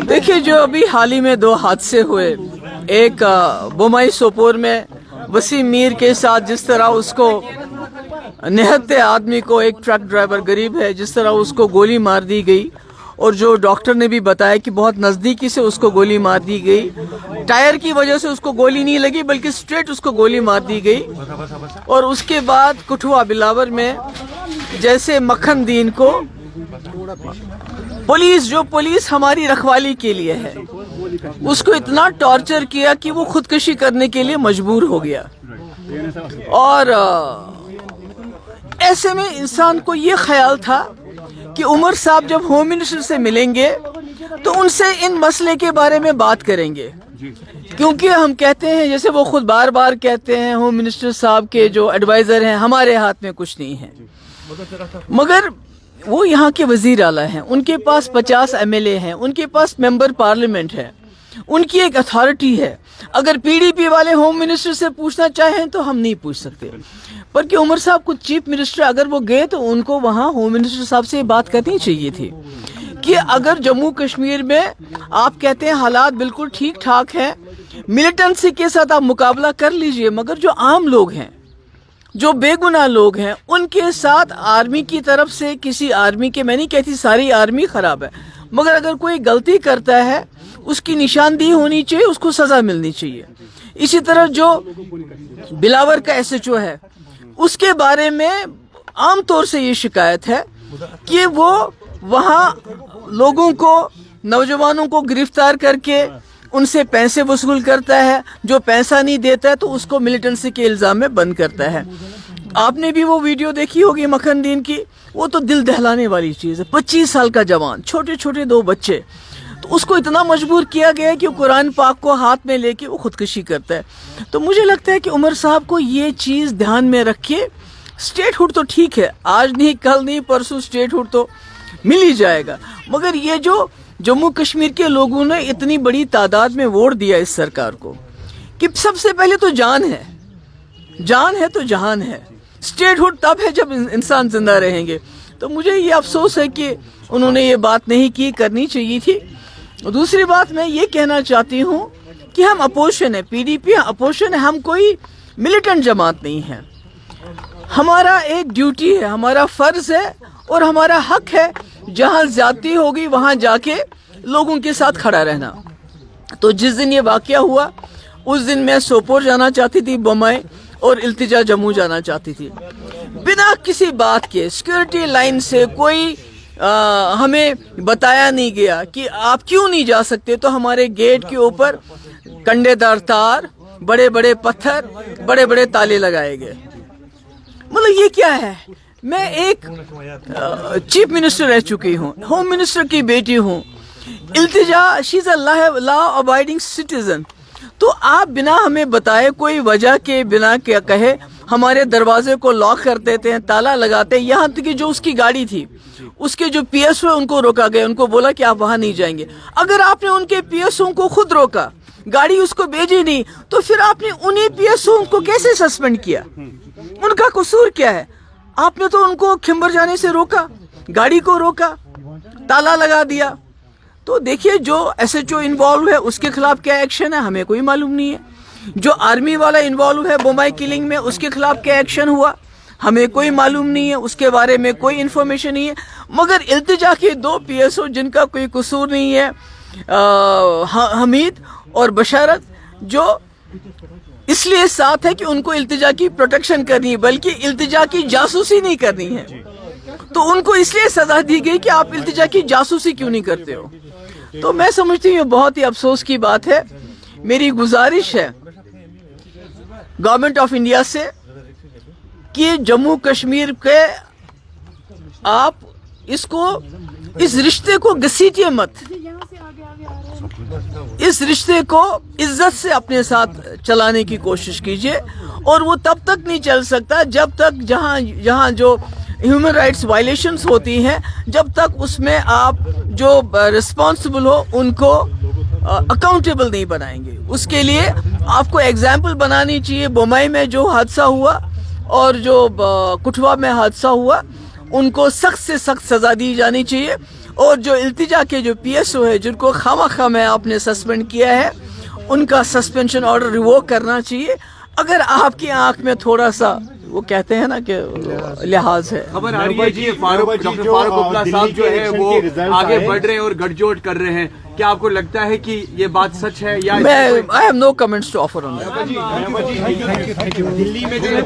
देखिए, जो अभी हाल ही में 2 हादसे हुए, एक बोमाई सोपोर में वसीम मीर के साथ जिस तरह उसको निहत्ते आदमी को, एक ट्रक ड्राइवर गरीब है, जिस तरह उसको गोली मार दी गई, और जो डॉक्टर ने भी बताया कि बहुत नज़दीकी से उसको गोली मार दी गई। टायर की वजह से उसको गोली नहीं लगी बल्कि स्ट्रेट उसको गोली मार दी गई। और उसके बाद कठुआ बिलावर में जैसे मक्खन दीन को पुलिस हमारी रखवाली के लिए है, उसको इतना टॉर्चर किया कि वो खुदकुशी करने के लिए मजबूर हो गया। और ऐसे में इंसान को ये ख्याल था कि उमर साहब जब होम मिनिस्टर से मिलेंगे तो उनसे इन मसले के बारे में बात करेंगे, क्योंकि हम कहते हैं, जैसे वो खुद बार बार कहते हैं, होम मिनिस्टर साहब के जो एडवाइजर हैं हमारे हाथ में कुछ नहीं है। मगर वो यहाँ के वजीर आला हैं, उनके पास 50 MLA हैं, उनके पास मेंबर पार्लियामेंट है, उनकी एक अथॉरिटी है। अगर PDP वाले होम मिनिस्टर से पूछना चाहें तो हम नहीं पूछ सकते, पर कि उमर साहब को चीफ मिनिस्टर अगर वो गए तो उनको वहाँ होम मिनिस्टर साहब से बात करनी चाहिए थी कि अगर जम्मू कश्मीर में आप कहते हैं हालात बिल्कुल ठीक ठाक हैं, मिलिटेंसी के साथ आप मुकाबला कर लीजिए, मगर जो आम लोग हैं, जो बेगुनाह लोग हैं, उनके साथ आर्मी की तरफ से, किसी आर्मी के, मैं नहीं कहती सारी आर्मी खराब है, मगर अगर कोई गलती करता है उसकी निशानदेही होनी चाहिए, उसको सजा मिलनी चाहिए। इसी तरह जो बिलावर का SHO है, उसके बारे में आम तौर से ये शिकायत है कि वो वहाँ लोगों को, नौजवानों को गिरफ्तार करके उनसे पैसे वसूल करता है, जो पैसा नहीं देता है तो उसको मिलिटेंसी के इल्जाम में बंद करता है। आपने भी वो वीडियो देखी होगी मक्खन दीन की, वो तो दिल दहलाने वाली चीज़ है। 25 साल का जवान, छोटे छोटे 2 बच्चे, तो उसको इतना मजबूर किया गया है कि वो कुरान पाक को हाथ में लेके वो खुदकुशी करता है। तो मुझे लगता है कि उमर साहब को ये चीज़ ध्यान में रखिए। स्टेटहुड तो ठीक है, आज नहीं कल नहीं परसों स्टेटहुड तो मिल ही जाएगा, मगर ये जो जम्मू कश्मीर के लोगों ने इतनी बड़ी तादाद में वोट दिया इस सरकार को, कि सबसे पहले तो जान है, जान है तो जहान है। स्टेटहुड तब है जब इंसान जिंदा रहेंगे। तो मुझे ये अफसोस है कि उन्होंने ये बात नहीं की, करनी चाहिए थी। दूसरी बात मैं ये कहना चाहती हूँ कि हम अपोजिशन है, PDP अपोजिशन है, हम कोई मिलिटेंट जमात नहीं है। हमारा एक ड्यूटी है, हमारा फर्ज है और हमारा हक है, जहाँ ज्यादती होगी वहाँ जाके लोगों के साथ खड़ा रहना। तो जिस दिन ये वाकया हुआ उस दिन मैं सोपोर जाना चाहती थी, बोमाई, और इल्तिजा जम्मू जाना चाहती थी। बिना किसी बात के सिक्योरिटी लाइन से कोई हमें बताया नहीं गया कि आप क्यों नहीं जा सकते। तो हमारे गेट के ऊपर कंडेदार तार, बड़े बड़े पत्थर, बड़े बड़े ताले लगाए गए। मतलब ये क्या है? मैं एक चीफ मिनिस्टर रह चुकी हूँ, होम मिनिस्टर की बेटी हूँ। Iltija, she is a law abiding citizen. तो आप बिना हमें बताए, कोई वजह के बिना क्या कहे, हमारे दरवाजे को लॉक कर देते हैं, ताला लगाते हैं। यहाँ तक कि जो उसकी गाड़ी थी, उसके जो PSO है उनको रोका गया, उनको बोला कि आप वहां नहीं जाएंगे। अगर आपने उनके PSO को खुद रोका, गाड़ी उसको भेजी नहीं, तो फिर आपने उन्हीं PSO को कैसे सस्पेंड किया? उनका कसूर क्या है? आपने तो उनको खिंबर जाने से रोका, गाड़ी को रोका, ताला लगा दिया। तो देखिए, जो SHO इन्वॉल्व है उसके खिलाफ क्या एक्शन है हमें कोई मालूम नहीं है। जो आर्मी वाला इन्वॉल्व है बोमाई किलिंग में, उसके खिलाफ क्या एक्शन हुआ हमें कोई मालूम नहीं है, उसके बारे में कोई इन्फॉर्मेशन नहीं है। मगर इल्तिजा के 2 PSO जिनका कोई कसूर नहीं है, हमीद और बशारत, जो इसलिए साथ है कि उनको इल्तिजा की प्रोटेक्शन करनी है, बल्कि इल्तिजा की जासूसी नहीं करनी है, तो उनको इसलिए सजा दी गई कि आप इल्तिजा की जासूसी क्यों नहीं करते हो। तो मैं समझती हूँ बहुत ही अफसोस की बात है। मेरी गुजारिश है गवर्नमेंट ऑफ इंडिया से कि जम्मू कश्मीर के आप इस रिश्ते को घसीटिए मत, इस रिश्ते को इज्जत से अपने साथ चलाने की कोशिश कीजिए। और वो तब तक नहीं चल सकता जब तक जहाँ जो ह्यूमन राइट्स वायलेशंस होती हैं, जब तक उसमें आप जो रिस्पॉन्सिबल हो उनको अकाउंटेबल नहीं बनाएंगे। उसके लिए आपको एग्जाम्पल बनानी चाहिए। बोमाई में जो हादसा हुआ और जो कठुआ में हादसा हुआ, उनको सख्त से सख्त सजा दी जानी चाहिए। اور جو التجا کے جو پی ایس او ہے جن کو خواہ میں آپ نے سسپینڈ کیا ہے ان کا سسپینشن آرڈر ریووک کرنا چاہیے. اگر آپ کی آنکھ میں تھوڑا سا وہ کہتے ہیں نا کہ لحاظ ہے. خبر آ رہی ہے جی ڈاکٹر فاروق عبداللہ صاحب جو ہے وہ آگے بڑھ رہے ہیں اور گٹھ جوڑ کر رہے ہیں. کیا آپ کو لگتا ہے کہ یہ بات سچ ہے یا میں I have no comments to offer on that. دلی میں جو ہے